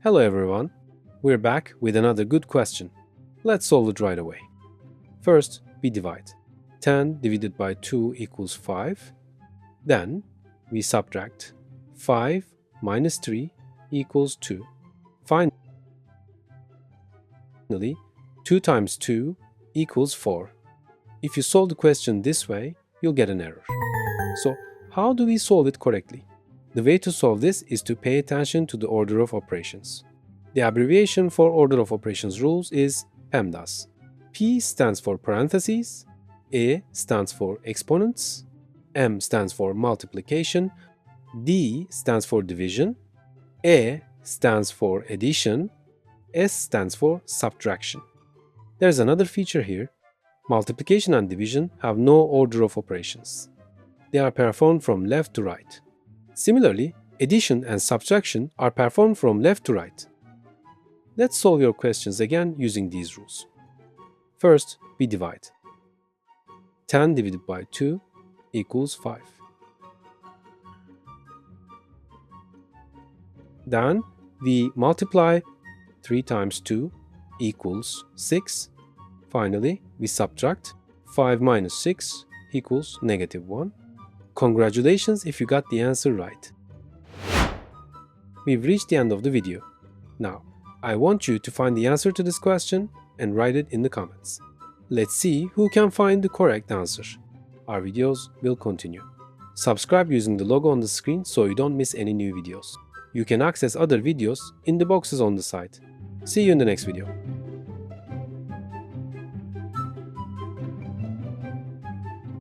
Hello everyone, we're back with another good question. Let's solve it right away. First, we divide. 10 divided by 2 equals 5. Then, we subtract. 5 minus 3 equals 2. Finally, 2 times 2 equals 4. If you solve the question this way, you'll get an error. So, how do we solve it correctly? The way to solve this is to pay attention to the order of operations. The abbreviation for order of operations rules is PEMDAS. P stands for parentheses, A stands for exponents, M stands for multiplication, D stands for division, A stands for addition, S stands for subtraction. There's another feature here. Multiplication and division have no order of operations. They are performed from left to right. Similarly, addition and subtraction are performed from left to right. Let's solve your questions again using these rules. First, we divide. 10 divided by 2 equals 5. Then, we multiply 3 times 2 equals 6. Finally, we subtract 5 minus 6 equals -1. Congratulations if you got the answer right. We've reached the end of the video. Now, I want you to find the answer to this question and write it in the comments. Let's see who can find the correct answer. Our videos will continue. Subscribe using the logo on the screen so you don't miss any new videos. You can access other videos in the boxes on the site. See you in the next video.